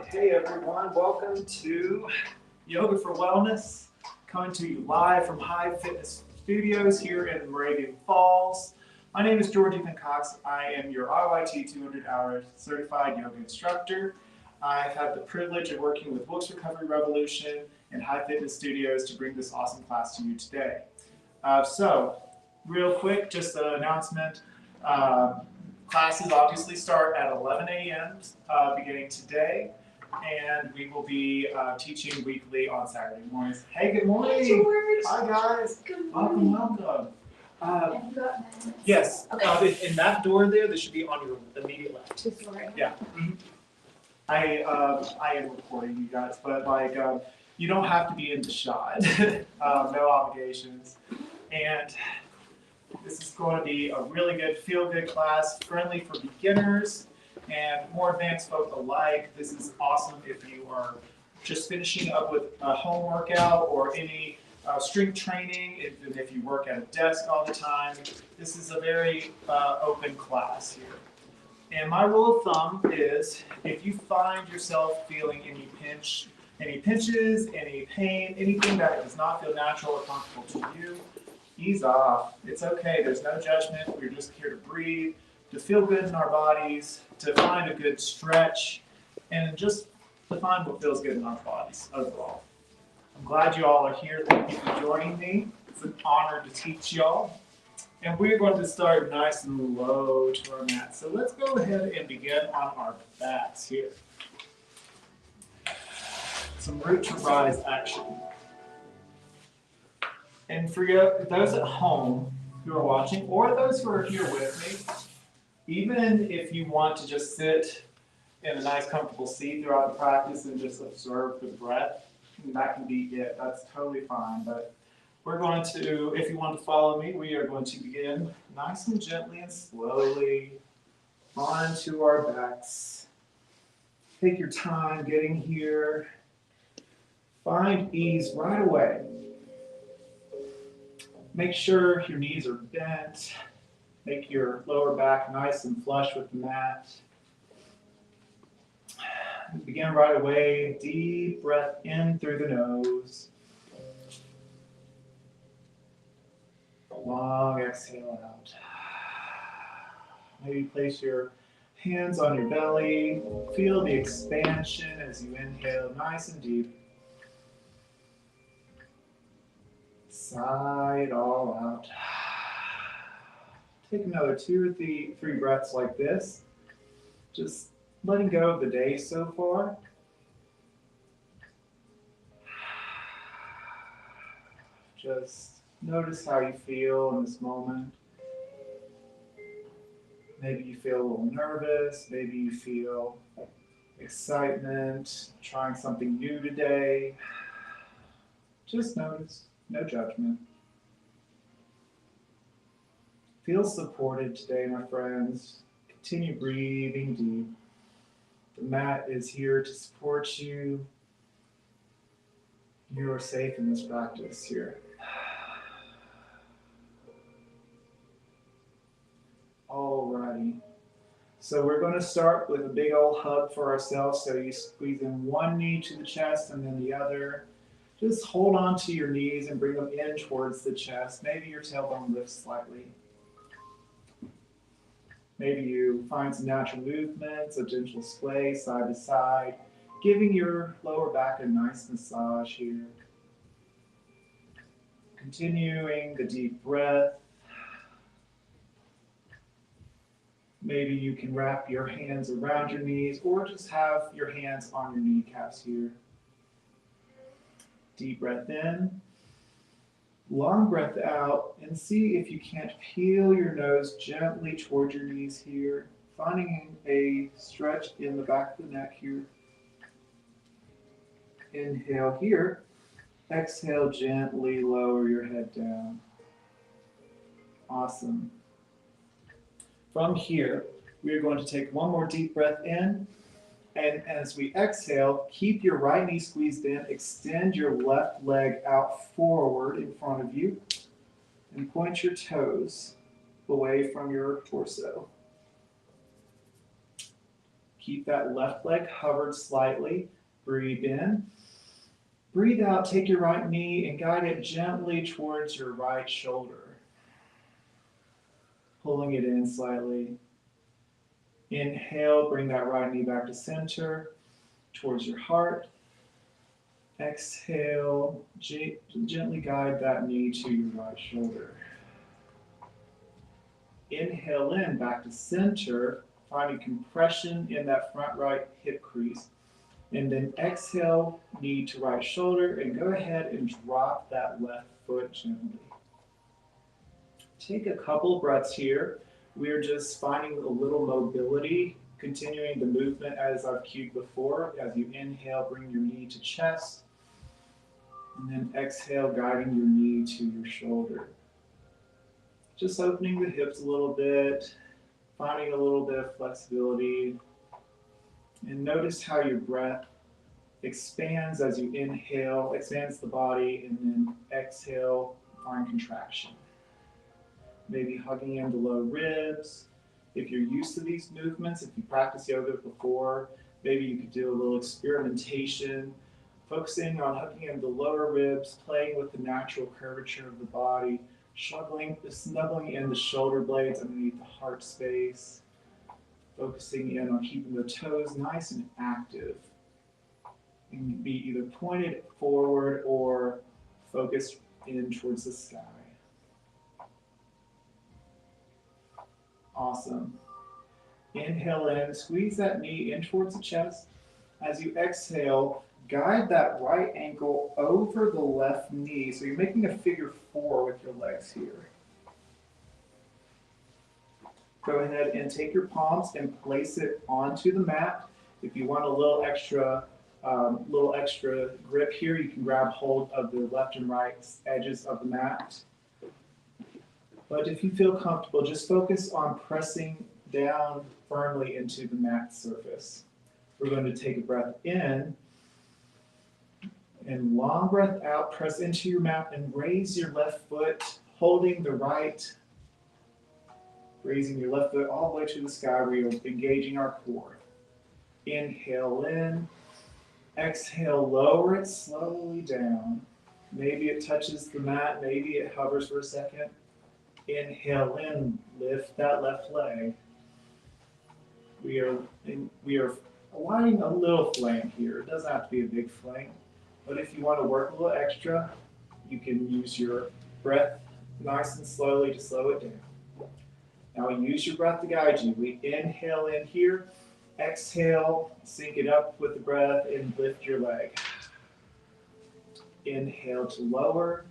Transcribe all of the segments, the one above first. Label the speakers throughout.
Speaker 1: Hey everyone, welcome to Yoga for Wellness, coming to you live from High Fitness Studios here in Moravian Falls. My name is George Ethan Cox. I am your RYT 200-hour certified yoga instructor. I've had the privilege of working with Wilkes Recovery Revolution and High Fitness Studios to bring this awesome class to you today. Real quick, just an announcement. Classes obviously start at 11 a.m. Beginning today. And we will be teaching weekly on Saturday mornings. Hey, good morning.
Speaker 2: Hi, George.
Speaker 1: Hi, guys.
Speaker 2: Good morning.
Speaker 1: Welcome. Yes.
Speaker 2: Okay.
Speaker 1: In that door there should be on your immediate left.
Speaker 2: This door.
Speaker 1: Yeah. Mm-hmm. I am recording you guys, but you don't have to be in the shot. No obligations. And this is going to be a really good feel-good class, friendly for beginners and more advanced folk alike. This is awesome if you are just finishing up with a home workout or any strength training, even if you work at a desk all the time. This is a very open class here. And my rule of thumb is if you find yourself feeling any pinches, any pain, anything that does not feel natural or comfortable to you, ease off. It's okay. There's no judgment. We're just here to breathe, to feel good in our bodies, to find a good stretch, and just to find what feels good in our bodies overall. I'm glad you all are here. Thank you for joining me. It's an honor to teach y'all. And we're going to start nice and low to our mat. So let's go ahead and begin on our backs here. Some root to rise action. And for those at home who are watching, or those who are here with me, even if you want to just sit in a nice comfortable seat throughout the practice and just observe the breath, that can be it. That's totally fine. But we're going to, if you want to follow me, we are going to begin nice and gently and slowly onto our backs. Take your time getting here. Find ease right away. Make sure your knees are bent. Make your lower back nice and flush with the mat. Begin right away. Deep breath in through the nose. Long exhale out. Maybe place your hands on your belly. Feel the expansion as you inhale nice and deep. Sigh it all out. Take another 2 or 3 breaths like this. Just letting go of the day so far. Just notice how you feel in this moment. Maybe you feel a little nervous. Maybe you feel excitement, trying something new today. Just notice, no judgment. Feel supported today, my friends. Continue breathing deep. The mat is here to support you. You are safe in this practice here. Alrighty. So we're going to start with a big old hug for ourselves. So you squeeze in one knee to the chest and then the other. Just hold on to your knees and bring them in towards the chest. Maybe your tailbone lifts slightly. Maybe you find some natural movements, a gentle sway side to side, giving your lower back a nice massage here. Continuing the deep breath. Maybe you can wrap your hands around your knees or just have your hands on your kneecaps here. Deep breath in. Long breath out, and see if you can't peel your nose gently toward your knees here, finding a stretch in the back of the neck here. Inhale here. Exhale, gently lower your head down. Awesome. From here, we are going to take one more deep breath in. And as we exhale, keep your right knee squeezed in, extend your left leg out forward in front of you, and point your toes away from your torso. Keep that left leg hovered slightly. Breathe in. Breathe out, take your right knee and guide it gently towards your right shoulder. Pulling it in slightly. Inhale, bring that right knee back to center, towards your heart. Exhale, gently guide that knee to your right shoulder. Inhale in, back to center, finding compression in that front right hip crease. And then exhale, knee to right shoulder, and go ahead and drop that left foot gently. Take a couple breaths here. We're just finding a little mobility, continuing the movement as I've cued before. As you inhale, bring your knee to chest. And then exhale, guiding your knee to your shoulder. Just opening the hips a little bit, finding a little bit of flexibility. And notice how your breath expands as you inhale, expands the body, and then exhale, find contraction. Maybe hugging in the low ribs. If you're used to these movements, if you practiced yoga before, maybe you could do a little experimentation, focusing on hugging in the lower ribs, playing with the natural curvature of the body, snuggling in the shoulder blades underneath the heart space, focusing in on keeping the toes nice and active. You can be either pointed forward or focused in towards the sky. Awesome. Inhale in, squeeze that knee in towards the chest. As you exhale, guide that right ankle over the left knee. So you're making a figure 4 with your legs here. Go ahead and take your palms and place it onto the mat. If you want a little extra grip here, you can grab hold of the left and right edges of the mat. But if you feel comfortable, just focus on pressing down firmly into the mat surface. We're going to take a breath in and long breath out, press into your mat and raise your left foot, holding the right, raising your left foot all the way to the sky where you're engaging our core. Inhale in, exhale, lower it slowly down. Maybe it touches the mat, maybe it hovers for a second. Inhale in, lift that left leg. We are aligning a little flank here. It doesn't have to be a big flank, but if you want to work a little extra, you can use your breath nice and slowly to slow it down. Now use your breath to guide you. We inhale in here, exhale, sync it up with the breath and lift your leg. Inhale to lower.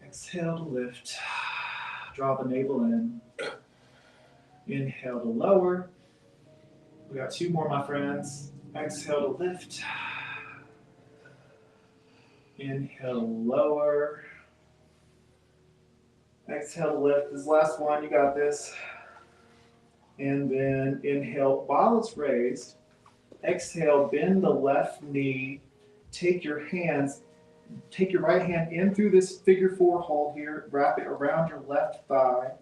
Speaker 1: Exhale to lift. Draw the navel in. Inhale to lower. We got 2 more, my friends. Exhale to lift. Inhale to lower. Exhale to lift. This last one, you got this. And then inhale while it's raised. Exhale, bend the left knee. Take your right hand in through this figure 4 hole here. Wrap it around your left thigh.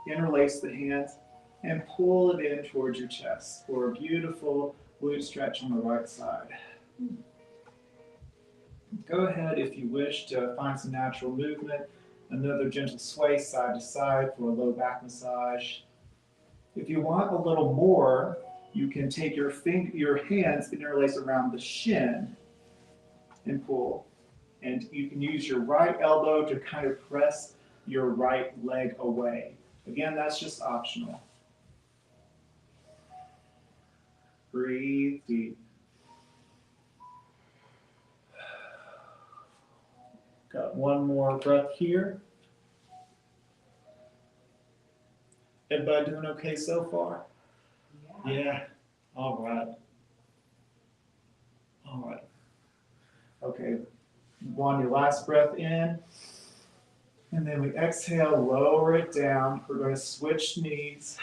Speaker 1: Interlace the hands and pull it in towards your chest for a beautiful glute stretch on the right side. Go ahead, if you wish, to find some natural movement. Another gentle sway side to side for a low back massage. If you want a little more, you can take your hands, interlace around the shin and pull. And you can use your right elbow to kind of press your right leg away. Again, that's just optional. Breathe deep. Got one more breath here. Everybody doing okay so far? Yeah. All right. All right. Okay. One, your last breath in. And then we exhale, lower it down. We're going to switch knees.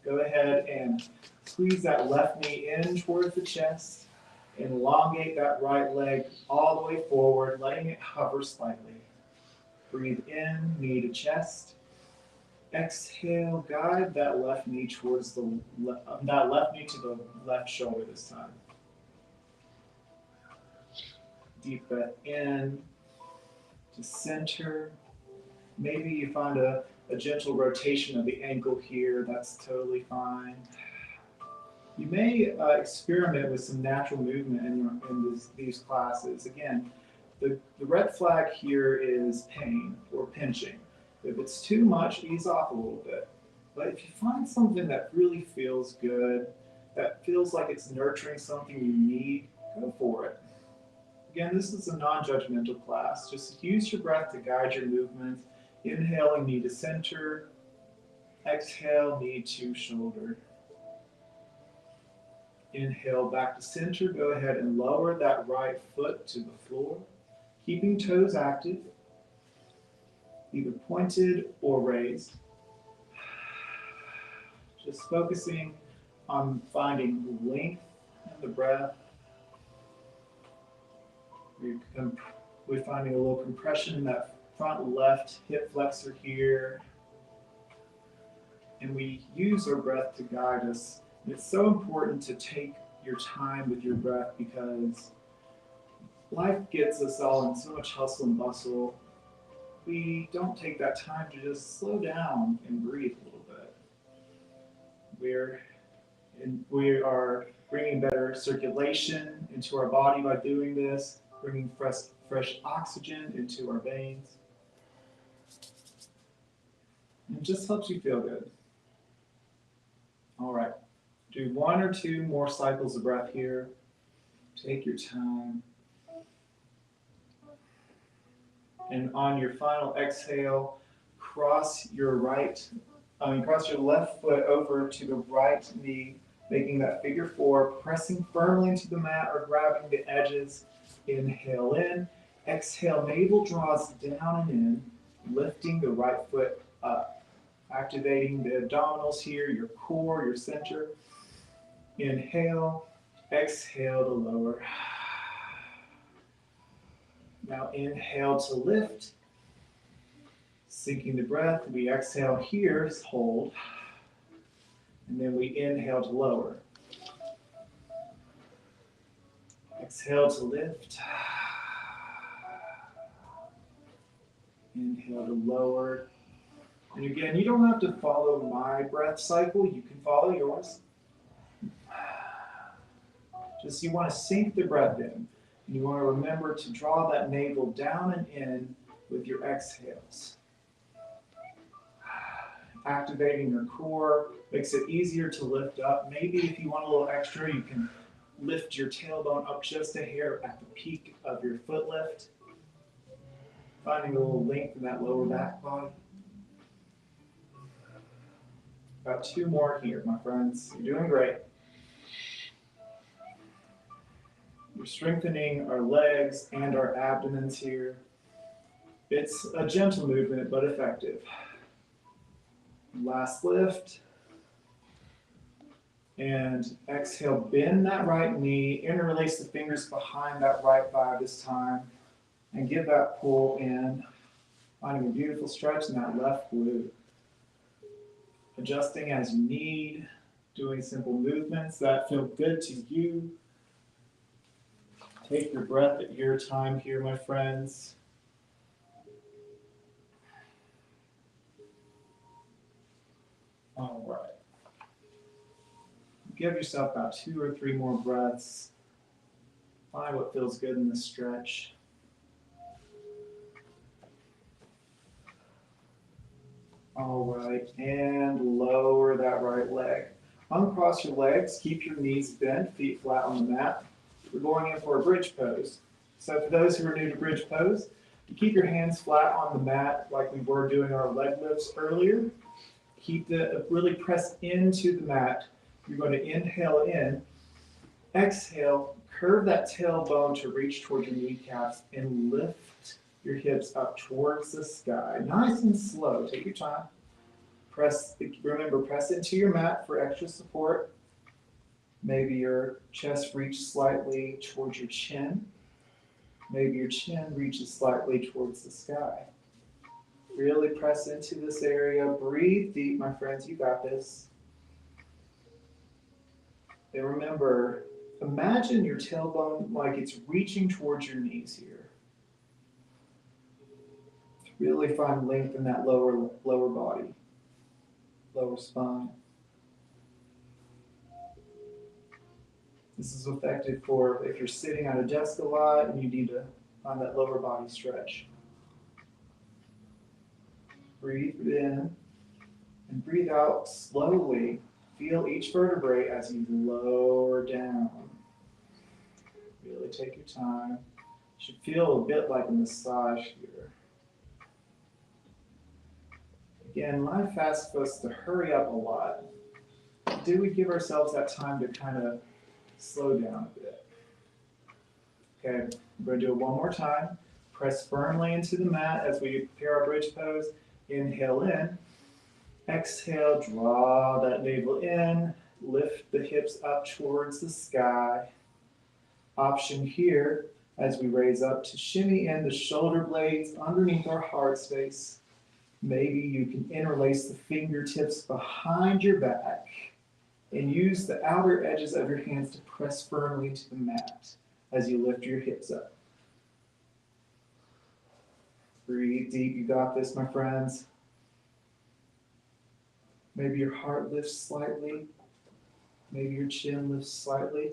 Speaker 1: Go ahead and squeeze that left knee in towards the chest. Elongate that right leg all the way forward, letting it hover slightly. Breathe in, knee to chest. exhale, guide that left knee towards that left knee to the left shoulder this time. Deep breath in to center. Maybe you find a gentle rotation of the ankle here. That's totally fine. You may experiment with some natural movement in these classes. Again, the red flag here is pain or pinching. If it's too much, ease off a little bit. But if you find something that really feels good, that feels like it's nurturing something you need, go for it. Again, this is a non-judgmental class. Just use your breath to guide your movements. Inhaling, knee to center. Exhale, knee to shoulder. Inhale, back to center. Go ahead and lower that right foot to the floor, keeping toes active, either pointed or raised. Just focusing on finding length in the breath. We're finding a little compression in that front left hip flexor here. And we use our breath to guide us. And it's so important to take your time with your breath because life gets us all in so much hustle and bustle. We don't take that time to just slow down and breathe a little bit. We are bringing better circulation into our body by doing this, bringing fresh oxygen into our veins. And it just helps you feel good. All right, do 1 or 2 more cycles of breath here. Take your time. And on your final exhale, cross your left foot over to the right knee, making that figure 4, pressing firmly into the mat or grabbing the edges. Inhale in. Exhale, navel draws down and in, lifting the right foot up, activating the abdominals here, your core, your center. Inhale, exhale to lower. Now inhale to lift, sinking the breath. We exhale here, hold, and then we inhale to lower. Exhale to lift. Inhale to lower. And again, you don't have to follow my breath cycle. You can follow yours. Just you want to sink the breath in. And you want to remember to draw that navel down and in with your exhales. Activating your core makes it easier to lift up. Maybe if you want a little extra, you can lift your tailbone up just a hair at the peak of your foot lift. Finding a little length in that lower back body. About 2 more here, my friends. You're doing great. We're strengthening our legs and our abdomens here. It's a gentle movement, but effective. Last lift. And exhale, bend that right knee, interlace the fingers behind that right thigh this time, and give that pull in, finding a beautiful stretch in that left glute. Adjusting as you need, doing simple movements that feel good to you. Take your breath at your time here, my friends. All right. Give yourself about 2 or 3 more breaths. Find what feels good in this stretch. All right, and lower that right leg. Uncross your legs, keep your knees bent, feet flat on the mat. We're going in for a bridge pose. So for those who are new to bridge pose, you keep your hands flat on the mat like we were doing our leg lifts earlier. Really press into the mat. You're going to inhale in, exhale, curve that tailbone to reach towards your kneecaps and lift your hips up towards the sky. Nice and slow, take your time. Remember, press into your mat for extra support. Maybe your chest reaches slightly towards your chin. Maybe your chin reaches slightly towards the sky. Really press into this area. Breathe deep, my friends. You got this. And remember, imagine your tailbone like it's reaching towards your knees here. Really find length in that lower body, lower spine. This is effective for if you're sitting at a desk a lot and you need to find that lower body stretch. Breathe in and breathe out slowly. Feel each vertebrae as you lower down. Really take your time. Should feel a bit like a massage here. Again, life asks us to hurry up a lot. Do we give ourselves that time to kind of slow down a bit? Okay, we're going to do it one more time. Press firmly into the mat as we prepare our bridge pose. Inhale in. Exhale, draw that navel in. Lift the hips up towards the sky. Option here, as we raise up, to shimmy in the shoulder blades underneath our heart space. Maybe you can interlace the fingertips behind your back and use the outer edges of your hands to press firmly into the mat as you lift your hips up. Breathe deep. You got this, my friends. Maybe your heart lifts slightly. Maybe your chin lifts slightly.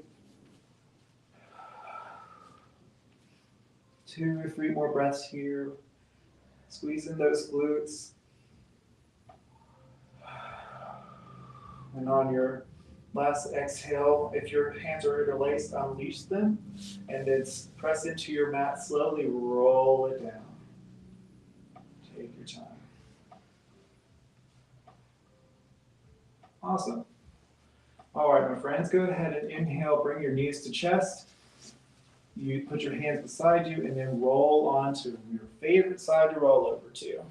Speaker 1: 2 or 3 more breaths here. Squeeze in those glutes. And on your last exhale, if your hands are interlaced, unleash them. And then press into your mat, slowly roll it down. Take your time. Awesome. All right, my friends, go ahead and inhale, bring your knees to chest. You put your hands beside you and then roll onto your favorite side to roll over to.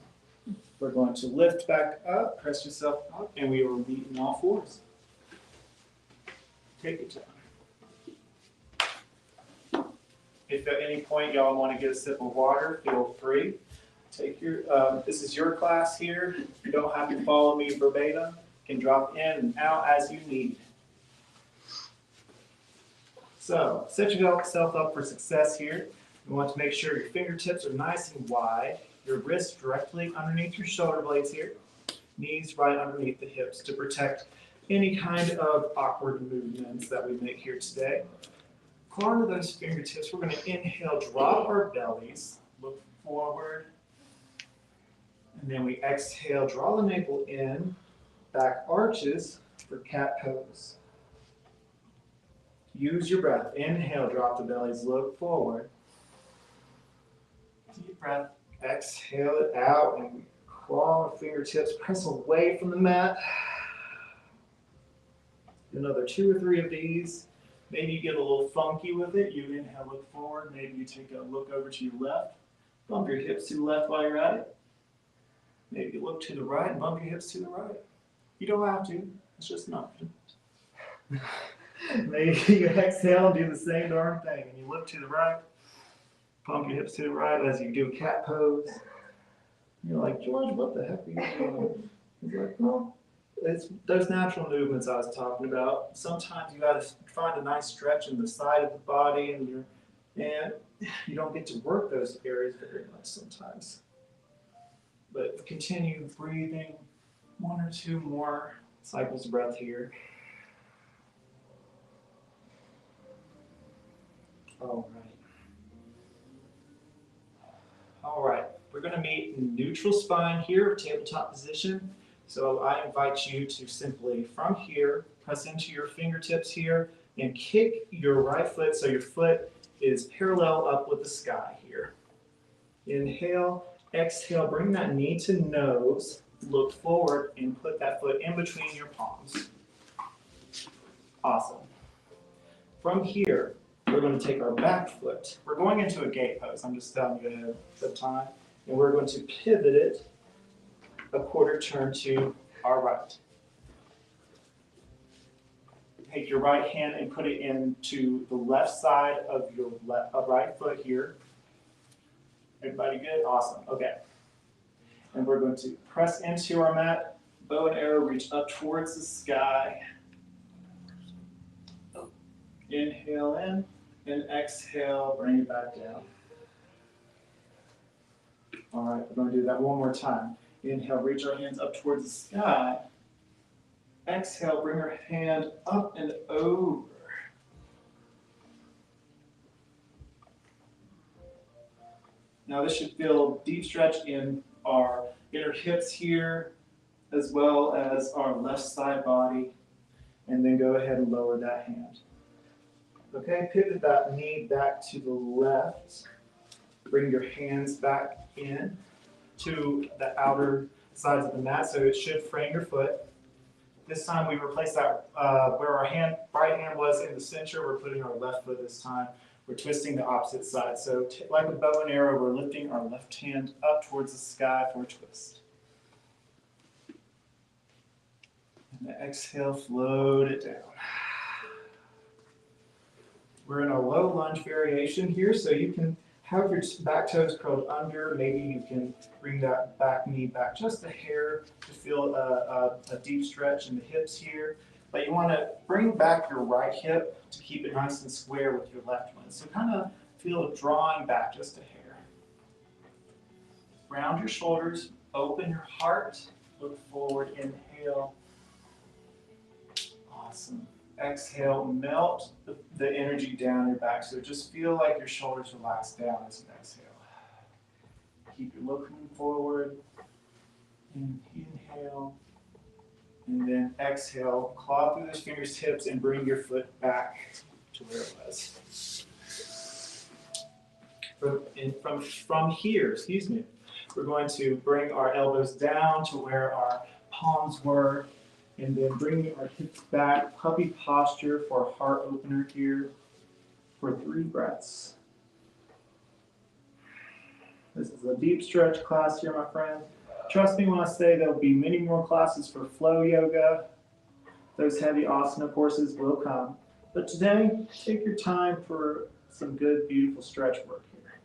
Speaker 1: We're going to lift back up, press yourself up, and we will meet in all fours. Take your time. If at any point y'all want to get a sip of water, feel free. Take your. This is your class here. You don't have to follow me verbatim. You can drop in and out as you need. So set yourself up for success here. You want to make sure your fingertips are nice and wide. Your wrists directly underneath your shoulder blades here. Knees right underneath the hips to protect any kind of awkward movements that we make here today. Claw into those fingertips. We're going to inhale, drop our bellies, look forward. And then we exhale, draw the navel in, back arches for cat pose. Use your breath. Inhale, drop the bellies, look forward. Deep breath. Exhale it out and claw our fingertips, press away from the mat. Another 2 or 3 of these. Maybe you get a little funky with it. You inhale, look forward. Maybe you take a look over to your left. Bump your hips to the left while you're at it. Maybe you look to the right and bump your hips to the right. You don't have to. It's just an option. Maybe you exhale and do the same darn thing. And you look to the right. Pump your hips to the right as you do a cat pose. You're like, George, what the heck are you doing? He's like, well, it's those natural movements I was talking about. Sometimes you got to find a nice stretch in the side of the body, and you don't get to work those areas very much sometimes. But continue breathing. 1 or 2 more cycles of breath here. All right. All right, we're going to meet in neutral spine here, tabletop position. So I invite you to simply, from here, press into your fingertips here and kick your right foot so your foot is parallel up with the sky here. Inhale, exhale, bring that knee to nose, look forward and put that foot in between your palms. Awesome. From here, we're going to take our back foot. We're going into a gate pose. I'm just telling you ahead of time. And we're going to pivot it a quarter turn to our right. Take your right hand and put it into the left side of your right foot here. Everybody good? Awesome. Okay. And we're going to press into our mat, bow and arrow, reach up towards the sky. Inhale in, and exhale, bring it back down. All right, we're going to do that one more time. Inhale, reach our hands up towards the sky. Exhale, bring our hand up and over. Now this should feel deep stretch in our inner hips here, as well as our left side body. And then go ahead and lower that hand. Okay, pivot that knee back to the left. Bring your hands back in to the outer sides of the mat, so it should frame your foot. This time we replace that where our right hand was in the center, we're putting our left foot this time. We're twisting the opposite side. So like a bow and arrow, we're lifting our left hand up towards the sky for a twist. And the exhale, float it down. We're in a low lunge variation here, so you can have your back toes curled under. Maybe you can bring that back knee back just a hair to feel a deep stretch in the hips here. But you want to bring back your right hip to keep it nice and square with your left one. So kind of feel it drawing back just a hair. Round your shoulders, open your heart, look forward, inhale. Awesome. Exhale, melt the energy down your back. So just feel like your shoulders relax down as you exhale. Keep your looking forward. And inhale. And then exhale, claw through those fingertips and bring your foot back to where it was. From here, we're going to bring our elbows down to where our palms were. And then bringing our hips back, puppy posture for a heart opener here for 3 breaths. This is a deep stretch class here, my friend. Trust me when I say there'll be many more classes for flow yoga. Those heavy asana courses will come. But today, take your time for some good, beautiful stretch work here.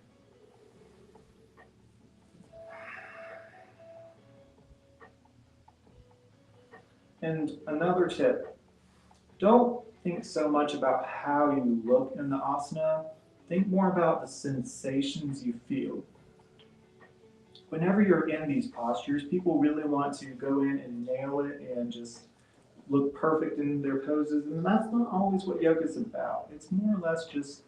Speaker 1: And another tip, don't think so much about how you look in the asana. Think more about the sensations you feel. Whenever you're in these postures, people really want to go in and nail it and just look perfect in their poses, and that's not always what yoga is about. It's more or less just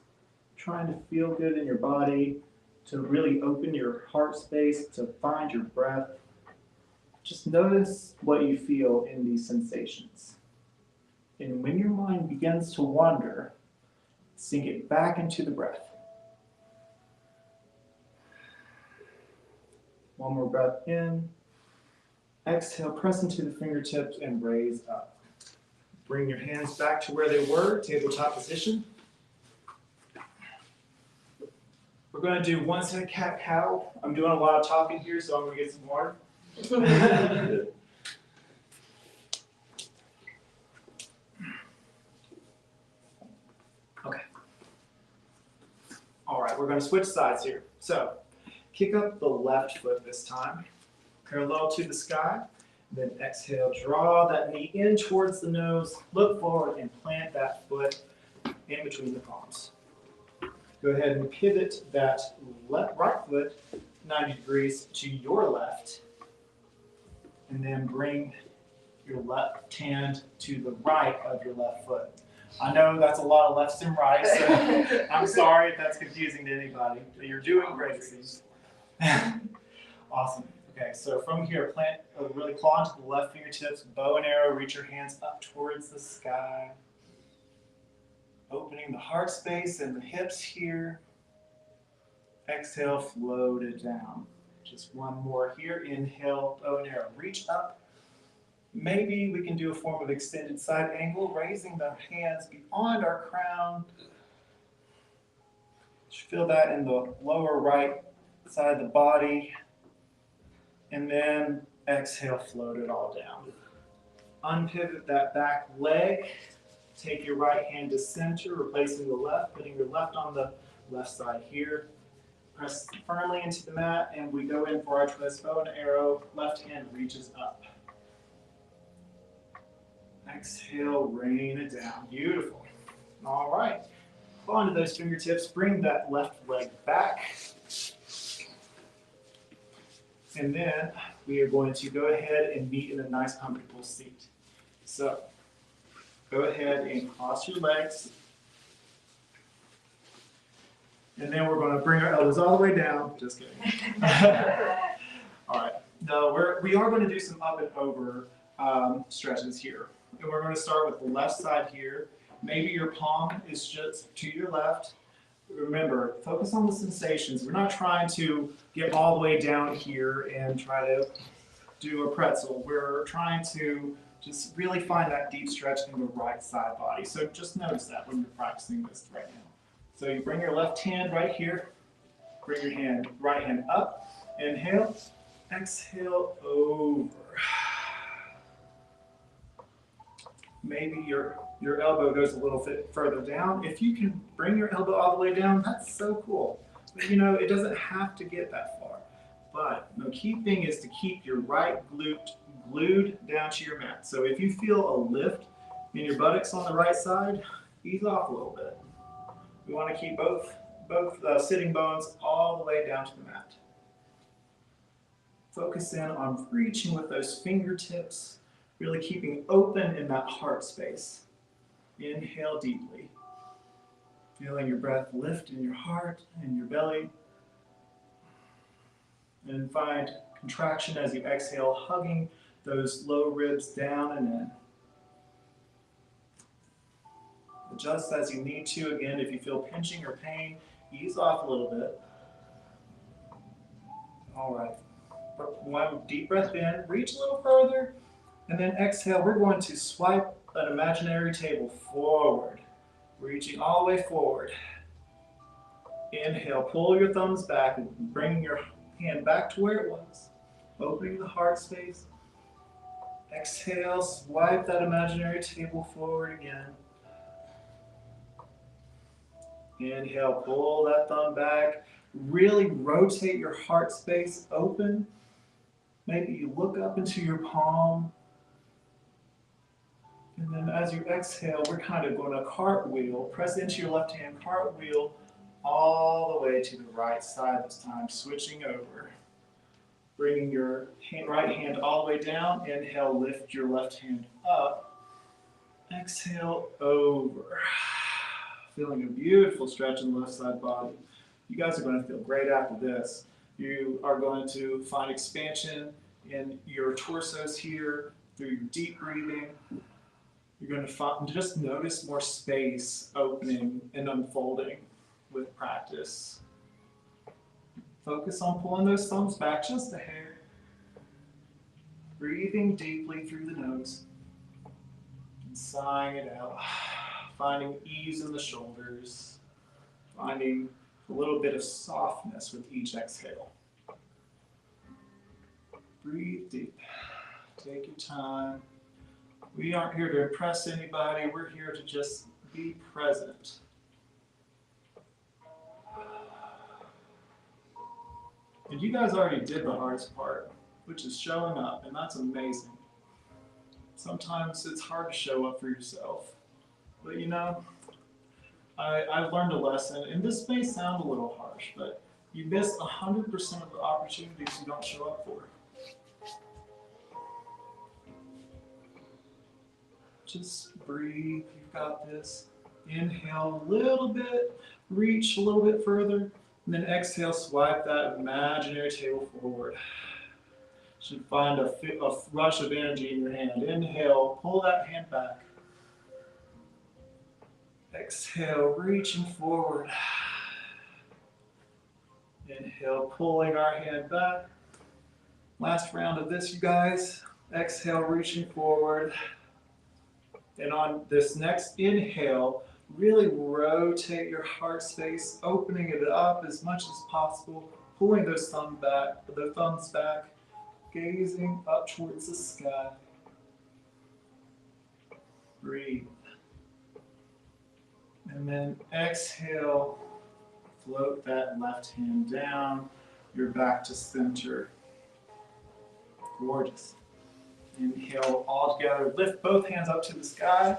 Speaker 1: trying to feel good in your body, to really open your heart space, to find your breath. Just notice what you feel in these sensations. And when your mind begins to wander, sink it back into the breath. One more breath in. Exhale, press into the fingertips and raise up. Bring your hands back to where they were, tabletop position. We're going to do one set cat-cow. I'm doing a lot of talking here, so I'm going to get some water. Okay. All right, we're going to switch sides here. So, kick up the left foot this time, parallel to the sky. Then exhale, draw that knee in towards the nose, look forward and plant that foot in between the palms. Go ahead and pivot that right foot 90 degrees to your left. And then bring your left hand to the right of your left foot. I know that's a lot of lefts and rights, so I'm sorry if that's confusing to anybody, but you're doing great. Awesome. Okay, so from here, plant really claw into the left fingertips, bow and arrow, reach your hands up towards the sky. Opening the heart space and the hips here. Exhale, float it down. Just one more here. Inhale, bow and arrow. Reach up. Maybe we can do a form of extended side angle, raising the hands beyond our crown. Just feel that in the lower right side of the body. And then exhale, float it all down. Unpivot that back leg. Take your right hand to center, replacing the left, putting your left on the left side here. Press firmly into the mat, and we go in for our twist bow and arrow. Left hand reaches up. Exhale, rain it down. Beautiful. All right. Onto those fingertips. Bring that left leg back. And then we are going to go ahead and meet in a nice comfortable seat. So go ahead and cross your legs. And then we're going to bring our elbows all the way down. Just kidding. All right. Now we are going to do some up and over stretches here. And we're going to start with the left side here. Maybe your palm is just to your left. Remember, focus on the sensations. We're not trying to get all the way down here and try to do a pretzel. We're trying to just really find that deep stretch in the right side body. So just notice that when you're practicing this right now. So you bring your left hand right here. Bring your right hand up. Inhale. Exhale over. Maybe your elbow goes a little bit further down. If you can bring your elbow all the way down, that's so cool. But you know, it doesn't have to get that far. But the key thing is to keep your right glute glued down to your mat. So if you feel a lift in your buttocks on the right side, ease off a little bit. We want to keep both sitting bones all the way down to the mat. Focus in on reaching with those fingertips, really keeping open in that heart space. Inhale deeply. Feeling your breath lift in your heart and your belly. And find contraction as you exhale, hugging those low ribs down and in. Adjust as you need to. Again, if you feel pinching or pain, ease off a little bit. All right. One deep breath in, reach a little further, and then exhale. We're going to swipe an imaginary table forward, reaching all the way forward. Inhale, pull your thumbs back and bring your hand back to where it was, opening the heart space. Exhale, swipe that imaginary table forward again. Inhale, pull that thumb back. Really rotate your heart space open. Maybe you look up into your palm. And then as you exhale, we're kind of going to cartwheel. Press into your left hand, cartwheel all the way to the right side this time, switching over. Bringing your right hand all the way down. Inhale, lift your left hand up. Exhale, over. Feeling a beautiful stretch in the left side body. You guys are going to feel great after this. You are going to find expansion in your torsos here through your deep breathing. You're going to just notice more space opening and unfolding with practice. Focus on pulling those thumbs back just a hair. Breathing deeply through the nose. And sighing it out. Finding ease in the shoulders. Finding a little bit of softness with each exhale. Breathe deep. Take your time. We aren't here to impress anybody. We're here to just be present. And you guys already did the hardest part, which is showing up, and that's amazing. Sometimes it's hard to show up for yourself. But you know, I've learned a lesson, and this may sound a little harsh, but you miss 100% of the opportunities you don't show up for. Just breathe, you've got this. Inhale a little bit, reach a little bit further, and then exhale, swipe that imaginary table forward. Should find a rush of energy in your hand. Inhale, pull that hand back. Exhale, reaching forward. Inhale, pulling our hand back. Last round of this, you guys. Exhale, reaching forward. And on this next inhale, really rotate your heart space, opening it up as much as possible, pulling those thumbs back, gazing up towards the sky. Breathe. And then exhale, float that left hand down. You're back to center. Gorgeous. Inhale all together. Lift both hands up to the sky,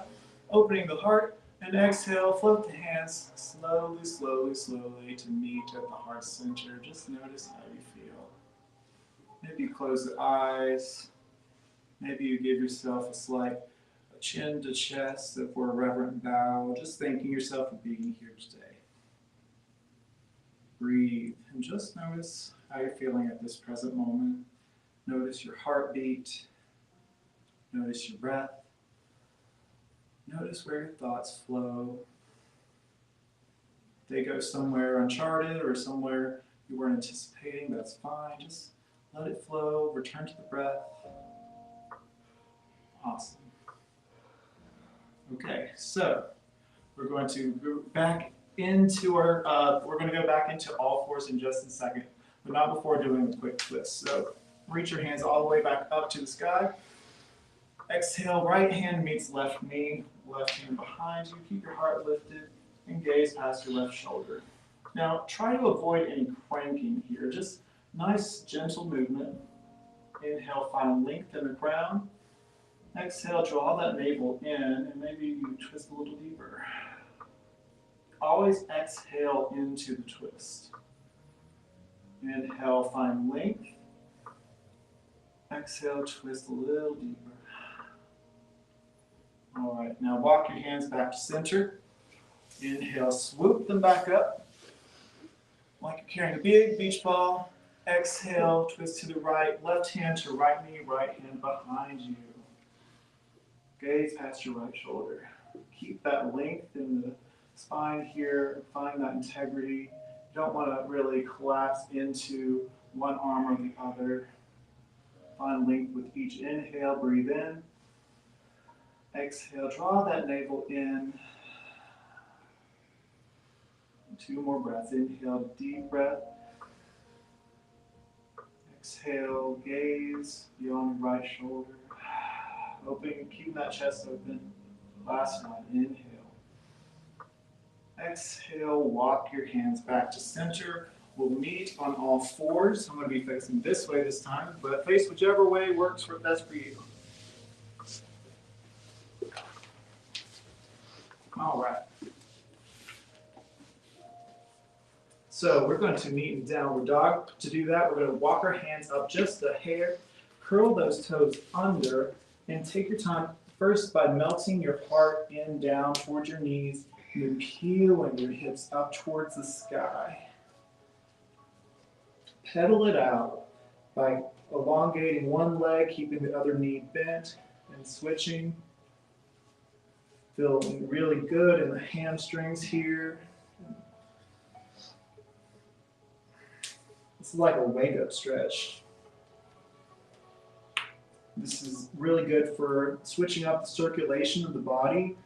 Speaker 1: opening the heart. And exhale, float the hands slowly, slowly, slowly to meet at the heart center. Just notice how you feel. Maybe you close the eyes. Maybe you give yourself a slight chin to chest for a reverent bow. Just thanking yourself for being here today. Breathe and just notice how you're feeling at this present moment. Notice your heartbeat. Notice your breath. Notice where your thoughts flow. They go somewhere uncharted or somewhere you weren't anticipating, that's fine. Just let it flow, return to the breath. Awesome. Okay, so we're going to go back into we're going to go back into all fours in just a second, but not before doing a quick twist. So reach your hands all the way back up to the sky. Exhale, right hand meets left knee, left hand behind you. Keep your heart lifted and gaze past your left shoulder. Now, try to avoid any cranking here. Just nice, gentle movement. Inhale, find length in the crown. Exhale, draw that navel in, and maybe you twist a little deeper. Always exhale into the twist. Inhale, find length. Exhale, twist a little deeper. All right, now walk your hands back to center. Inhale, swoop them back up. Like you're carrying a big beach ball. Exhale, twist to the right, left hand to right knee, right hand behind you. Gaze past your right shoulder. Keep that length in the spine here. Find that integrity. You don't want to really collapse into one arm or the other. Find length with each inhale. Breathe in. Exhale, draw that navel in. 2 more breaths. Inhale, deep breath. Exhale, gaze beyond your right shoulder. Open, keep that chest open. Last one, inhale. Exhale, walk your hands back to center. We'll meet on all fours. I'm going to be facing this way this time, but face whichever way works best for you. All right. So we're going to meet in downward dog. To do that, we're going to walk our hands up just a hair, curl those toes under, and take your time first by melting your heart in down towards your knees, and then peeling your hips up towards the sky. Pedal it out by elongating one leg, keeping the other knee bent, and switching. Feeling really good in the hamstrings here. It's like a wake-up stretch. This is really good for switching up the circulation of the body.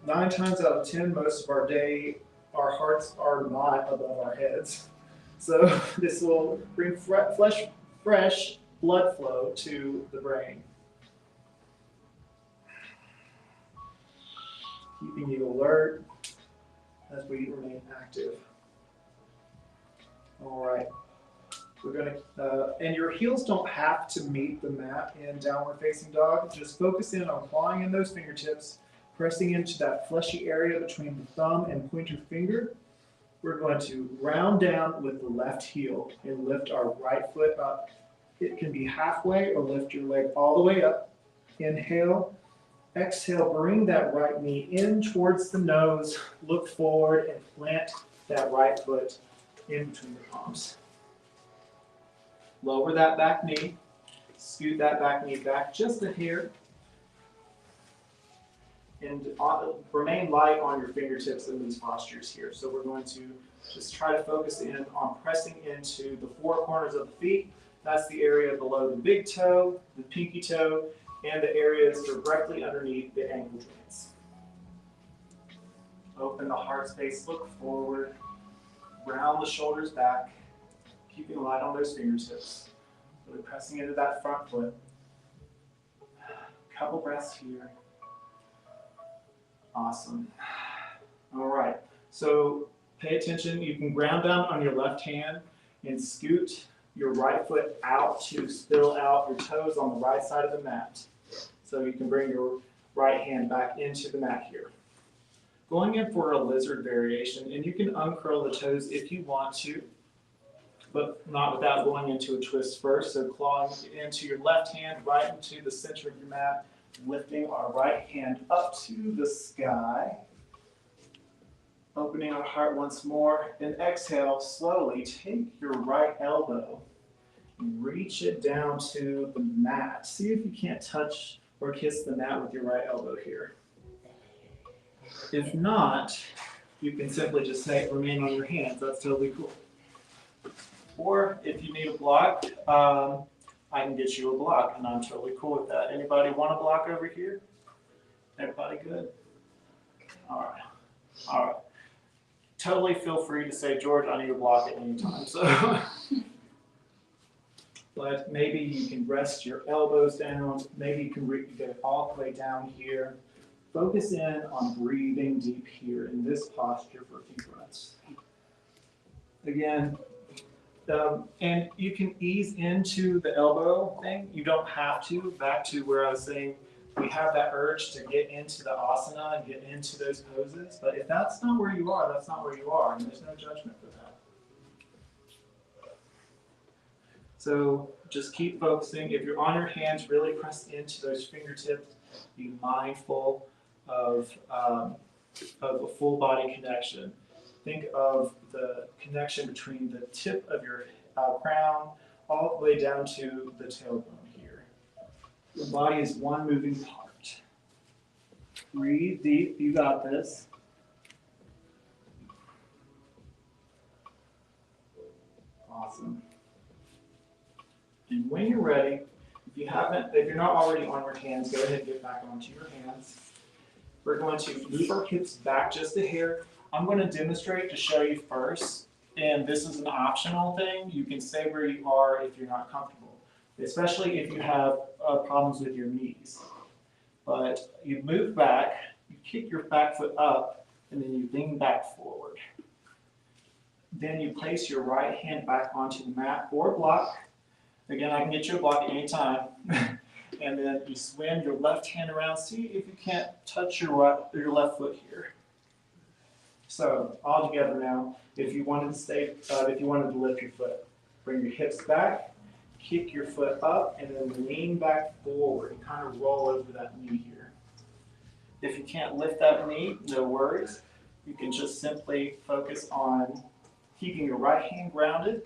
Speaker 1: 9 times out of 10, most of our day, our hearts are not above our heads. So this will bring fresh blood flow to the brain. Keeping you alert as we remain active. All right. We're going to, and your heels don't have to meet the mat in downward facing dog. Just focus in on clawing in those fingertips, pressing into that fleshy area between the thumb and pointer finger. We're going to round down with the left heel and lift our right foot up. It can be halfway or lift your leg all the way up. Inhale. Exhale, bring that right knee in towards the nose. Look forward and plant that right foot in between the palms. Lower that back knee. Scoot that back knee back just a hair. And remain light on your fingertips in these postures here. So we're going to just try to focus in on pressing into the 4 corners of the feet. That's the area below the big toe, the pinky toe, and the areas directly underneath the ankle joints. Open the heart space, look forward, round the shoulders back, keeping light on those fingertips. Really pressing into that front foot. Couple breaths here. Awesome. All right, so Pay attention. You can ground down on your left hand and scoot your right foot out to spill out your toes on the right side of the mat. So you can bring your right hand back into the mat here. Going in for a lizard variation, and you can uncurl the toes if you want to, but not without going into a twist first. So clawing into your left hand right into the center of your mat, lifting our right hand up to the sky. Opening our heart once more, then exhale, slowly take your right elbow and reach it down to the mat. See if you can't touch or kiss the mat with your right elbow here. If not, you can simply just say remain on your hands. That's totally cool. Or if you need a block, I can get you a block, and I'm totally cool with that. Anybody want a block over here? Everybody good? All right. All right. Totally feel free to say, George, I need a block at any time. So, but maybe you can rest your elbows down. Maybe you can get all the way down here. Focus in on breathing deep here in this posture for a few breaths. Again, and you can ease into the elbow thing. You don't have to. Back to where I was saying, we have that urge to get into the asana and get into those poses. But if that's not where you are, that's not where you are. And there's no judgment for that. So just keep focusing. If you're on your hands, really press into those fingertips. Be mindful of a full body connection. Think of the connection between the tip of your crown all the way down to the tailbone here. Your body is one moving part. Breathe deep. You got this. Awesome. And when you're ready, if you're not already on your hands, go ahead and get back onto your hands. We're going to move our hips back just a hair. I'm going to demonstrate to show you first, and this is an optional thing. You can stay where you are if you're not comfortable, especially if you have problems with your knees. But you move back, you kick your back foot up, and then you lean back forward. Then you place your right hand back onto the mat or block. Again, I can get you a block at any time. And then you swing your left hand around. See if you can't touch your left foot here. So all together now, if you wanted to lift your foot, bring your hips back, kick your foot up, and then lean back forward and kind of roll over that knee here. If you can't lift that knee, no worries. You can just simply focus on keeping your right hand grounded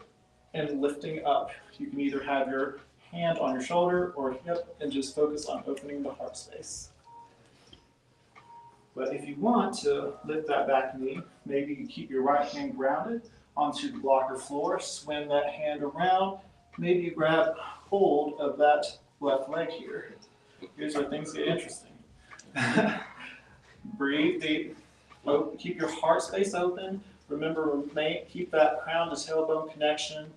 Speaker 1: and lifting up. You can either have your hand on your shoulder or hip and just focus on opening the heart space. But if you want to lift that back knee, maybe you keep your right hand grounded onto the blocker floor, swing that hand around, maybe you grab hold of that left leg here. Here's where things get interesting. Breathe deep, keep your heart space open. Remember, keep that crown to tailbone connection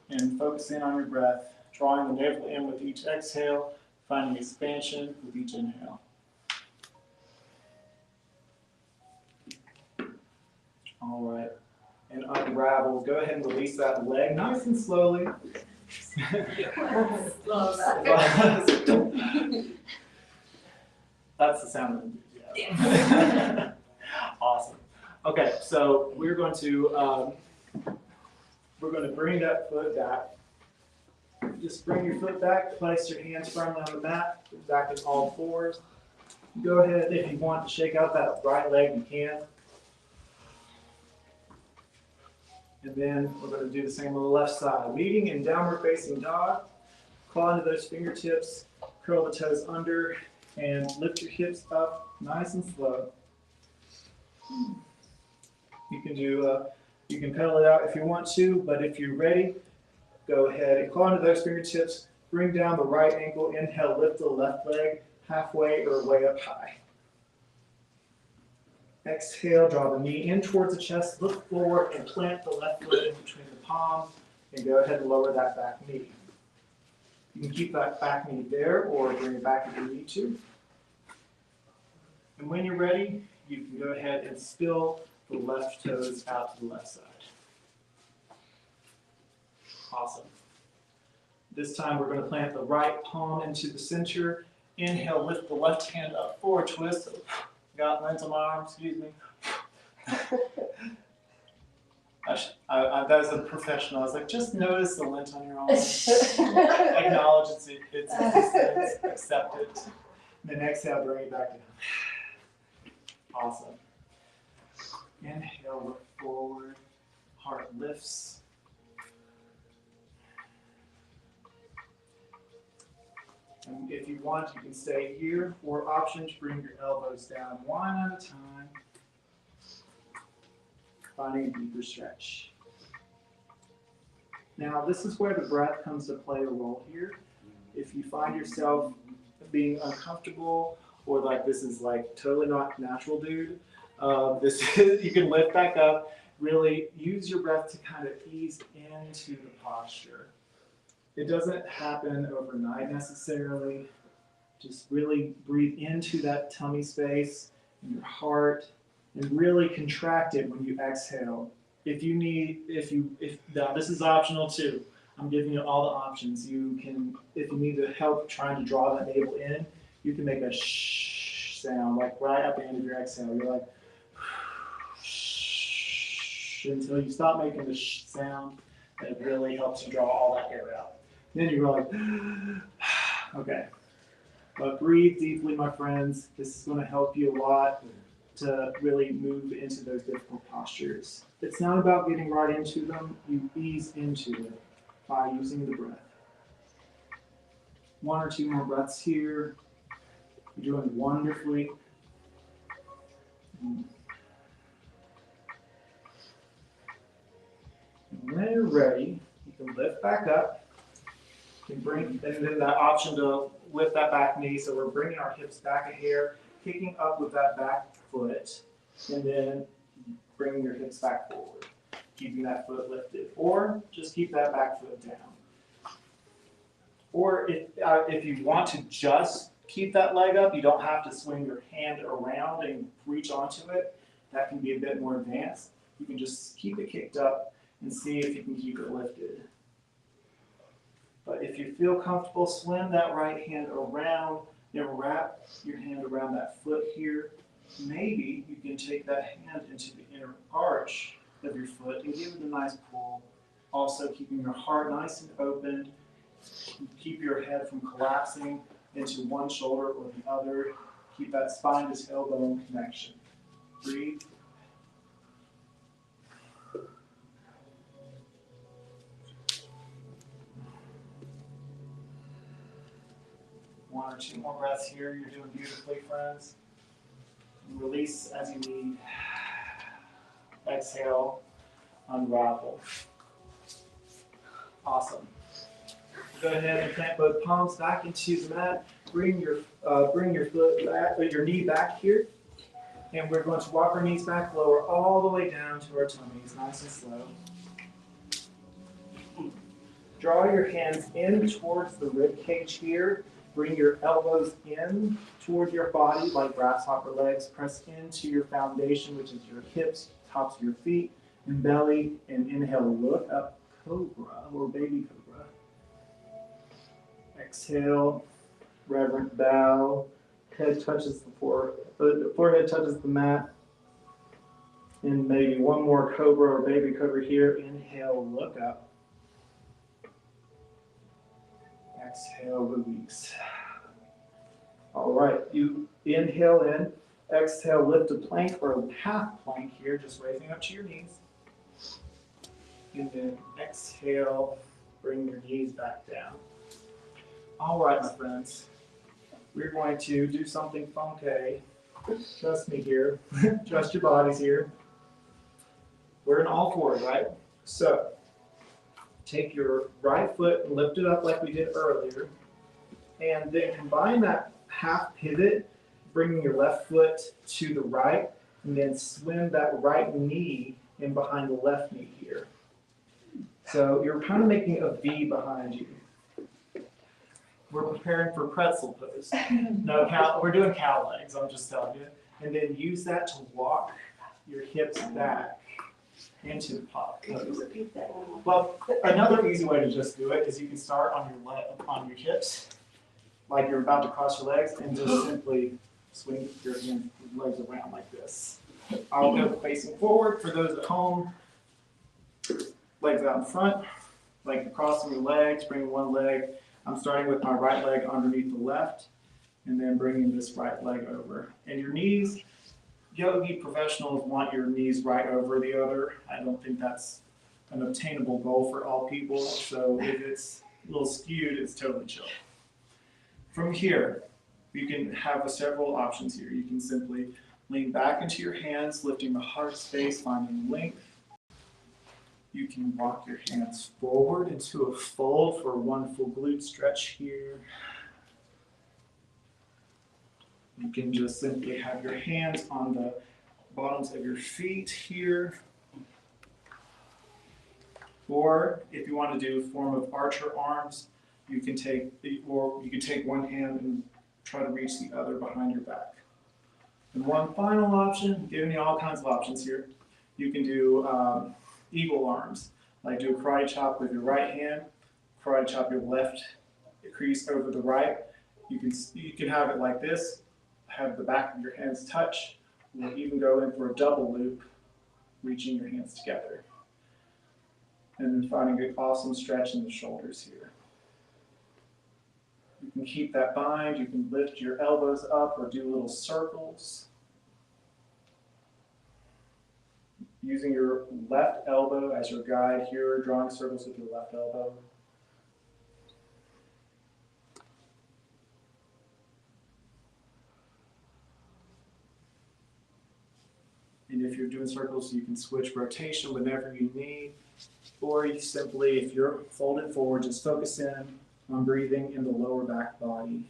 Speaker 1: and focus in on your breath, drawing the navel in with each exhale, finding expansion with each inhale. All right, and unravel. Go ahead and release that leg nice and slowly. That's the sound of enthusiasm. Awesome. Okay, so we're going to bring that foot back. Just bring your foot back, place your hands firmly on the mat, back in all fours. Go ahead, if you want to shake out that right leg, you can. And then we're going to do the same on the left side. Leading in downward facing dog, claw into those fingertips, curl the toes under, and lift your hips up nice and slow. You can pedal it out if you want to, but if you're ready, go ahead and claw into those fingertips, bring down the right ankle, inhale, lift the left leg halfway or way up high. Exhale, draw the knee in towards the chest, look forward and plant the left foot in between the palms, and go ahead and lower that back knee. You can keep that back knee there or bring it back if you need to. And when you're ready, you can go ahead and spill the left toes out to the left side. Awesome. This time we're going to plant the right palm into the center. Inhale, lift the left hand up, forward twist. Got lint on my arm, excuse me. That was a professional. I was like, just notice the lint on your arm. Acknowledge its existence, accept it. And then exhale, bring it back down. Awesome. Inhale, look forward. Heart lifts. And if you want, you can stay here, or option to bring your elbows down one at a time. Finding a deeper stretch. Now, this is where the breath comes to play a role here. If you find yourself being uncomfortable, or like this is like totally not natural, dude, you can lift back up. Really use your breath to kind of ease into the posture. It doesn't happen overnight necessarily. Just really breathe into that tummy space and your heart, and really contract it when you exhale. Now this is optional too. I'm giving you all the options. You can, if you need help trying to draw that navel in, you can make a shh sound, like right at the end of your exhale. You're like, shh, until you stop making the shh sound. It really helps you draw all that air out. Then you go like, okay. But breathe deeply, my friends. This is going to help you a lot to really move into those difficult postures. It's not about getting right into them. You ease into it by using the breath. 1 or 2 more breaths here. You're doing wonderfully. And when you're ready, you can lift back up. You can bring, and then that option to lift that back knee. So we're bringing our hips back a hair, kicking up with that back foot, and then bringing your hips back forward, keeping that foot lifted, or just keep that back foot down. Or if you want to just keep that leg up, you don't have to swing your hand around and reach onto it. That can be a bit more advanced. You can just keep it kicked up and see if you can keep it lifted. But if you feel comfortable, swing that right hand around, wrap your hand around that foot here. Maybe you can take that hand into the inner arch of your foot and give it a nice pull. Also keeping your heart nice and open. Keep your head from collapsing into one shoulder or the other. Keep that spine to tailbone connection. Breathe. One or 2 more breaths here. You're doing beautifully, friends. And release as you need. Exhale, unravel. Awesome. Go ahead and plant both palms back into the mat. Bring your foot back, or your knee back here. And we're going to walk our knees back, lower all the way down to our tummies, nice and slow. Draw your hands in towards the rib cage here. Bring your elbows in toward your body like grasshopper legs. Press into your foundation, which is your hips, tops of your feet, and belly. And inhale, look up, cobra or baby cobra. Exhale, reverent bow. Head touches the floor, the forehead touches the mat. And maybe one more cobra or baby cobra here. Inhale, look up. Exhale, release. All right, you inhale in, exhale, lift a plank or a half plank here, just raising up to your knees. And then exhale, bring your knees back down. All right, my friends, we're going to do something funky. Trust me here, trust your bodies here. We're in all fours, right? So, take your right foot and lift it up like we did earlier. And then combine that half pivot, bringing your left foot to the right, and then swim that right knee in behind the left knee here. So you're kind of making a V behind you. We're preparing for pretzel pose. No, we're doing cow legs, I'm just telling you. And then use that to walk your hips back into the pot.
Speaker 2: Could you repeat that?
Speaker 1: Well, another easy way to just do it is you can start on your hips, like you're about to cross your legs, and just simply swing your legs around like this. I'll go facing forward for those at home. Legs out in front, like you're crossing your legs, bringing one leg. I'm starting with my right leg underneath the left, and then bringing this right leg over. And your knees, yogi professionals want your knees right over the other. I don't think that's an obtainable goal for all people. So if it's a little skewed, it's totally chill. From here, you can have several options here. You can simply lean back into your hands, lifting the heart space, finding length. You can walk your hands forward into a fold for one full glute stretch here. You can just simply have your hands on the bottoms of your feet here. Or if you want to do a form of archer arms, you can take one hand and try to reach the other behind your back. And one final option, giving you all kinds of options here, you can do eagle arms, like do a karate chop with your right hand, karate chop your left crease over the right. You can have it like this, have the back of your hands touch, or even go in for a double loop, reaching your hands together. And then finding an awesome stretch in the shoulders here. You can keep that bind, you can lift your elbows up or do little circles. Using your left elbow as your guide here, drawing circles with your left elbow. And if you're doing circles, you can switch rotation whenever you need. Or you simply, if you're folded forward, just focus in on breathing in the lower back body.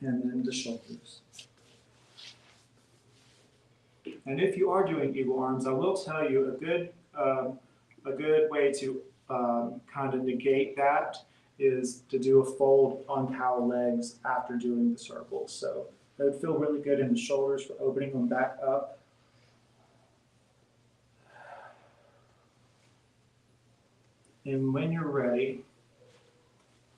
Speaker 1: And then the shoulders. And if you are doing eagle arms, I will tell you a good way to kind of negate that is to do a fold on power legs after doing the circles. So that would feel really good in the shoulders for opening them back up. And when you're ready,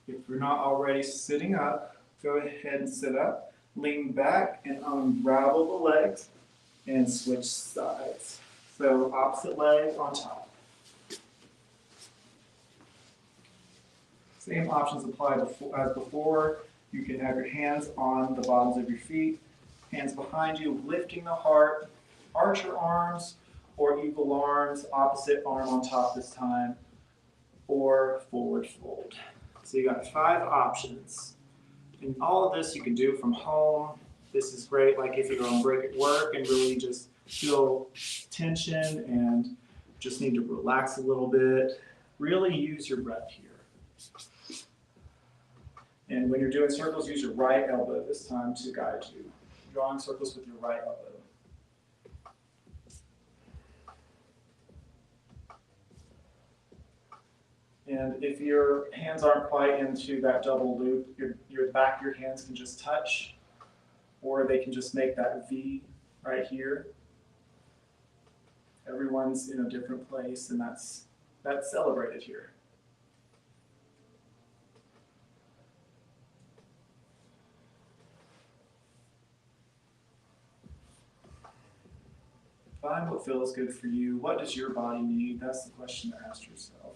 Speaker 1: if you're not already sitting up, go ahead and sit up, lean back and unravel the legs and switch sides. So opposite leg on top. Same options apply as before. You can have your hands on the bottoms of your feet, hands behind you, lifting the heart, archer arms or eagle arms, opposite arm on top this time, or forward fold. So you got 5 options. And all of this you can do from home. This is great, like if you're on break at work and really just feel tension and just need to relax a little bit. Really use your breath here. And when you're doing circles, use your right elbow this time to guide you. Drawing circles with your right elbow. And if your hands aren't quite into that double loop, your back of your hands can just touch, or they can just make that V right here. Everyone's in a different place, and that's celebrated here. Find what feels good for you. What does your body need? That's the question to ask yourself.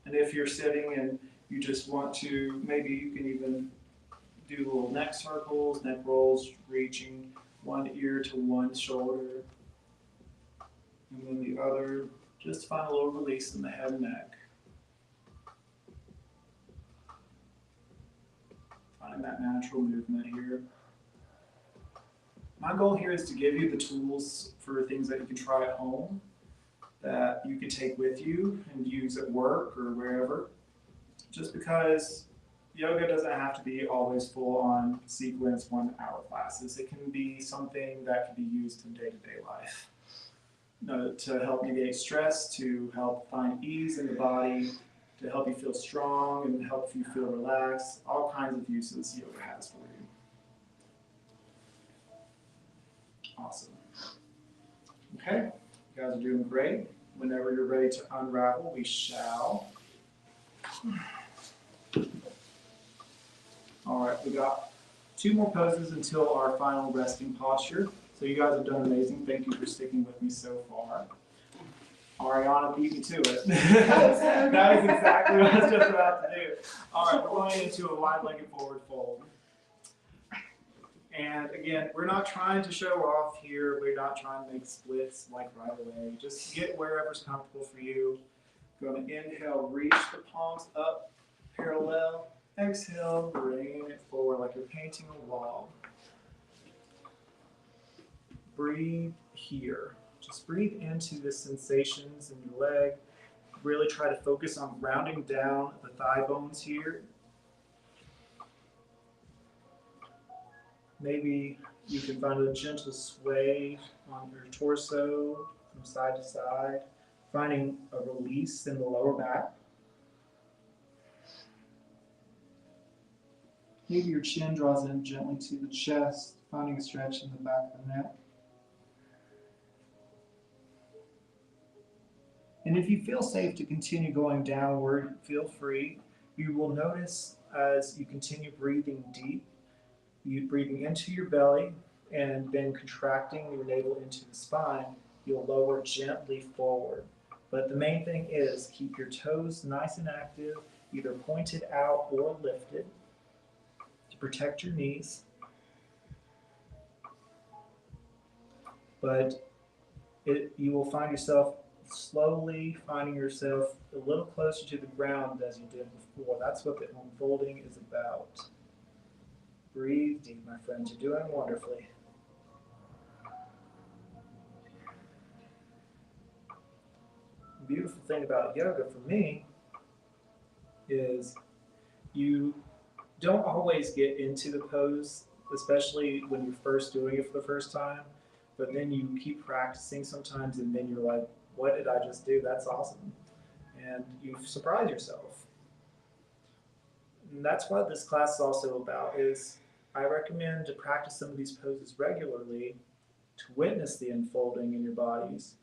Speaker 1: And if you're sitting and you just want to, maybe you can even do little neck circles, neck rolls, reaching one ear to one shoulder, and then the other. Just find a little release in the head and neck. Find that natural movement here. My goal here is to give you the tools for things that you can try at home, that you can take with you and use at work or wherever. Just because yoga doesn't have to be always full on sequence 1 hour classes. It can be something that can be used in day-to-day life. To help mitigate stress, to help find ease in the body, to help you feel strong and help you feel relaxed. All kinds of uses yoga has for you. Awesome. Okay, you guys are doing great. Whenever you're ready to unravel, we shall. All right, we got 2 more poses until our final resting posture. So you guys have done amazing. Thank you for sticking with me so far. Ariana beat me to it. That is exactly what I was just about to do. All right, we're going into a wide-legged forward fold. And again, we're not trying to show off here. We're not trying to make splits like right away. Just get wherever's comfortable for you. Going to inhale, reach the palms up, parallel. Exhale, bring it forward like you're painting a wall. Breathe here. Just breathe into the sensations in your leg. Really try to focus on rounding down the thigh bones here. Maybe you can find a gentle sway on your torso from side to side, finding a release in the lower back. Maybe your chin draws in gently to the chest, finding a stretch in the back of the neck. And if you feel safe to continue going downward, feel free. You will notice as you continue breathing deep, you breathing into your belly and then contracting your navel into the spine, you'll lower gently forward. But the main thing is keep your toes nice and active, either pointed out or lifted to protect your knees. But you will find yourself slowly finding yourself a little closer to the ground as you did before. That's what the unfolding is about. Breathe deep, my friends. You're doing wonderfully. The beautiful thing about yoga for me is you don't always get into the pose, especially when you're first doing it for the first time, but then you keep practicing sometimes and then you're like, what did I just do? That's awesome. And you surprise yourself. And that's what this class is also about, is I recommend to practice some of these poses regularly to witness the unfolding in your bodies,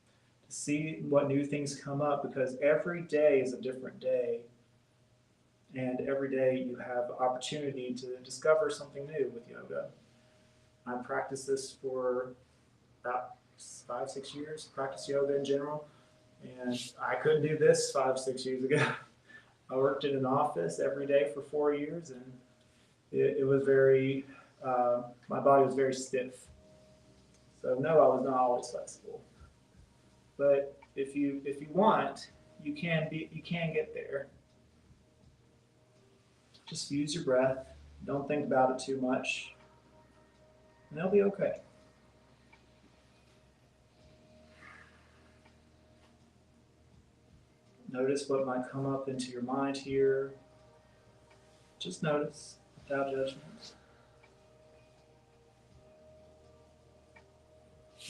Speaker 1: to see what new things come up, because every day is a different day. And every day you have the opportunity to discover something new with yoga. I practiced this for about 5-6 years, practice yoga in general, and I couldn't do this 5-6 years ago. I worked in an office every day for 4 years, and it was very, my body was very stiff. So no, I was not always flexible. But if you want, you can get there. Just use your breath. Don't think about it too much, and it'll be okay. Notice what might come up into your mind here. Just notice, without judgment.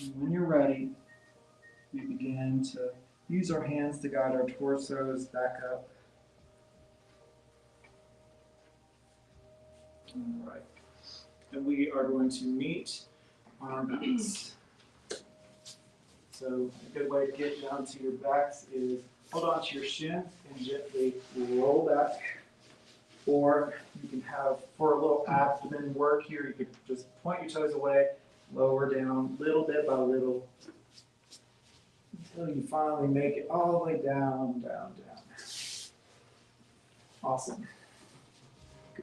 Speaker 1: And when you're ready, we begin to use our hands to guide our torsos back up. All right. And we are going to meet on our backs. So a good way to get down to your backs is hold on to your shins and gently roll back. Or you can have, for a little abdomen work here, you could just point your toes away, lower down little bit by little, until you finally make it all the way down, down, down. Awesome.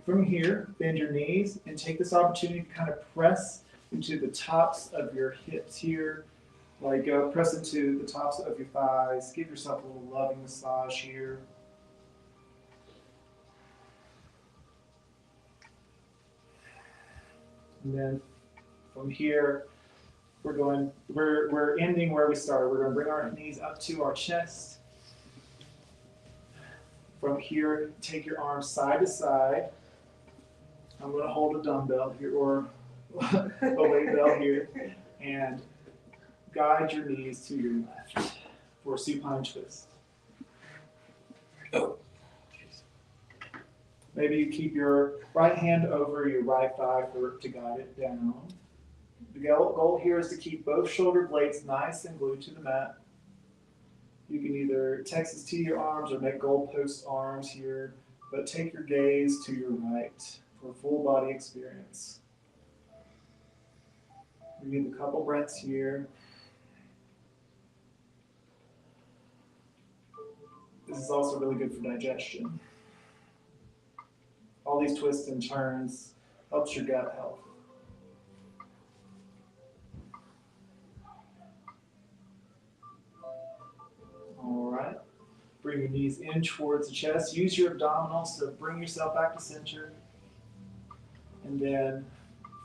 Speaker 1: From here, bend your knees and take this opportunity to kind of press into the tops of your hips here. Like press into the tops of your thighs. Give yourself a little loving massage here. And then from here, we're ending where we started. We're going to bring our knees up to our chest. From here, take your arms side to side. I'm going to hold a dumbbell here or a weight belt here, and guide your knees to your left for a supine twist. Maybe you keep your right hand over your right thigh to guide it down. The goal here is to keep both shoulder blades nice and glued to the mat. You can either Texas T your arms or make goalpost arms here, but take your gaze to your right for a full body experience. Breathe a couple breaths here. This is also really good for digestion. All these twists and turns helps your gut health. All right. Bring your knees in towards the chest. Use your abdominals to bring yourself back to center. And then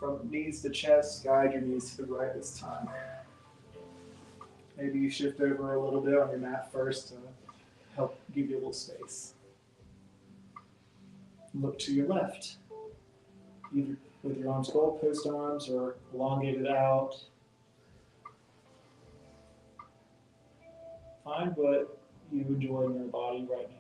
Speaker 1: from knees to chest, guide your knees to the right this time. Maybe you shift over a little bit on your mat first to help give you a little space. Look to your left, either with your arms goalpost arms or elongated out. Find what you enjoy in your body right now.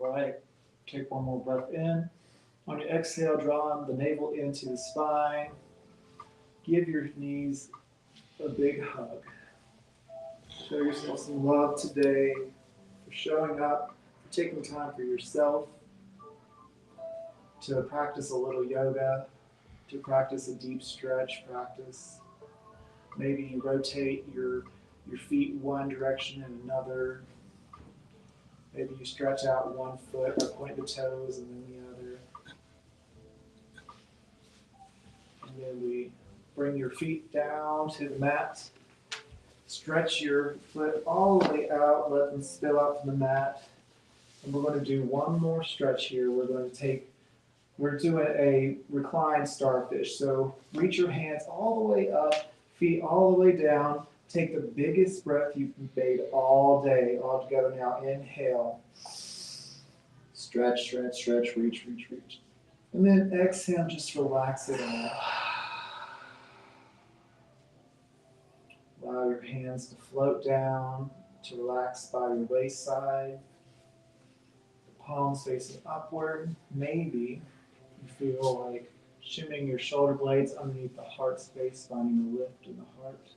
Speaker 1: All right, take one more breath in. On your exhale, draw the navel into the spine. Give your knees a big hug. Show yourself some love today for showing up, for taking time for yourself, to practice a little yoga, to practice a deep stretch practice. Maybe you rotate your feet one direction and another. Maybe you stretch out one foot or point the toes and then the other. And then we bring your feet down to the mat. Stretch your foot all the way out, let them spill out to the mat. And we're going to do one more stretch here. We're doing a reclined starfish. So reach your hands all the way up, feet all the way down. Take the biggest breath you've made all day, all together now. Inhale. Stretch, stretch, stretch, reach, reach, reach. And then exhale, just relax it out. Allow your hands to float down, to relax by your waist side. The palms facing upward. Maybe you feel like shimming your shoulder blades underneath the heart space, finding a lift in the heart.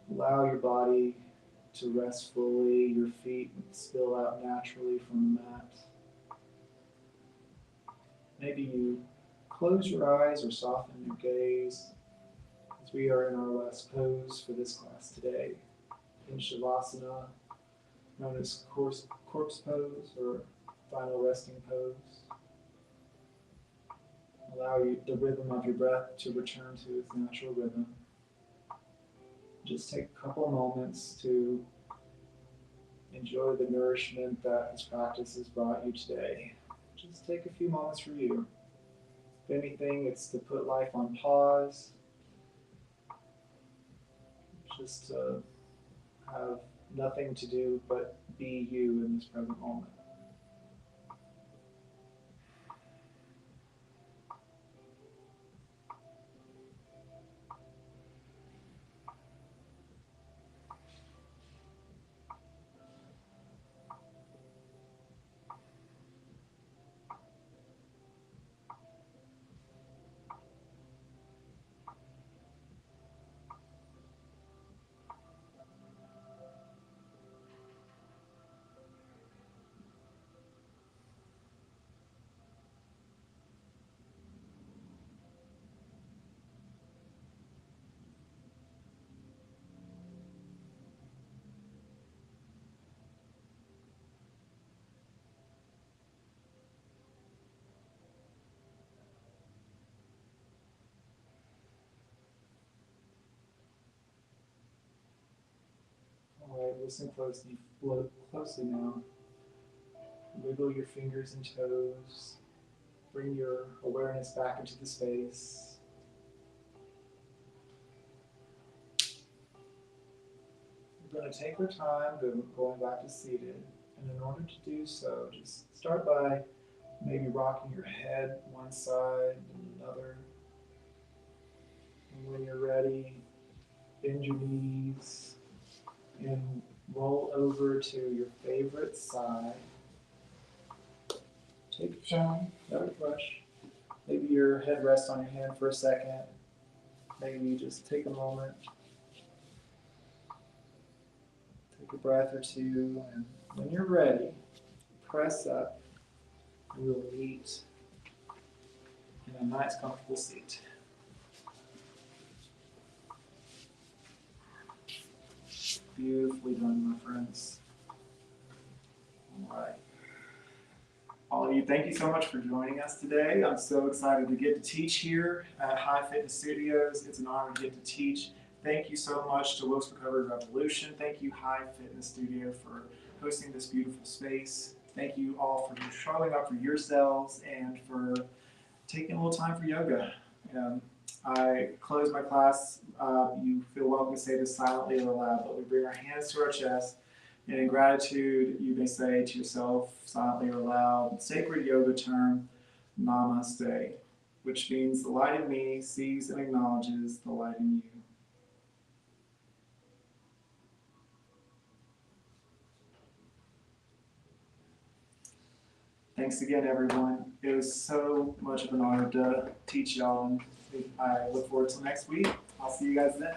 Speaker 1: Allow your body to rest fully, your feet spill out naturally from the mat. Maybe you close your eyes or soften your gaze as we are in our last pose for this class today, in Shavasana, known as corpse pose or final resting pose. Allow the rhythm of your breath to return to its natural rhythm. Just take a couple moments to enjoy the nourishment that this practice has brought you today. Just take a few moments for you. If anything, it's to put life on pause. Just to have nothing to do but be you in this present moment. All right, listen closely now. Wiggle your fingers and toes. Bring your awareness back into the space. We're going to take our time going back to seated. And in order to do so, just start by Maybe rocking your head one side and another. And when you're ready, bend your knees and roll over to your favorite side. Take your time, don't rush. Maybe your head rests on your hand for a second. Maybe just take a moment. Take a breath or two, and when you're ready, press up. And we'll meet in a nice, comfortable seat. Beautifully done, my friends. All right. All of you, thank you so much for joining us today. I'm so excited to get to teach here at High Fitness Studios. It's an honor to get to teach. Thank you so much to Wilkes Recovery Revolution. Thank you, High Fitness Studio, for hosting this beautiful space. Thank you all for showing up for yourselves and for taking a little time for yoga. I close my class. You feel welcome to say this silently or aloud, but we bring our hands to our chest. And in gratitude, you may say to yourself, silently or aloud, sacred yoga term, Namaste, which means the light in me sees and acknowledges the light in you. Thanks again, everyone. It was so much of an honor to teach y'all, and I look forward to next week. I'll see you guys then.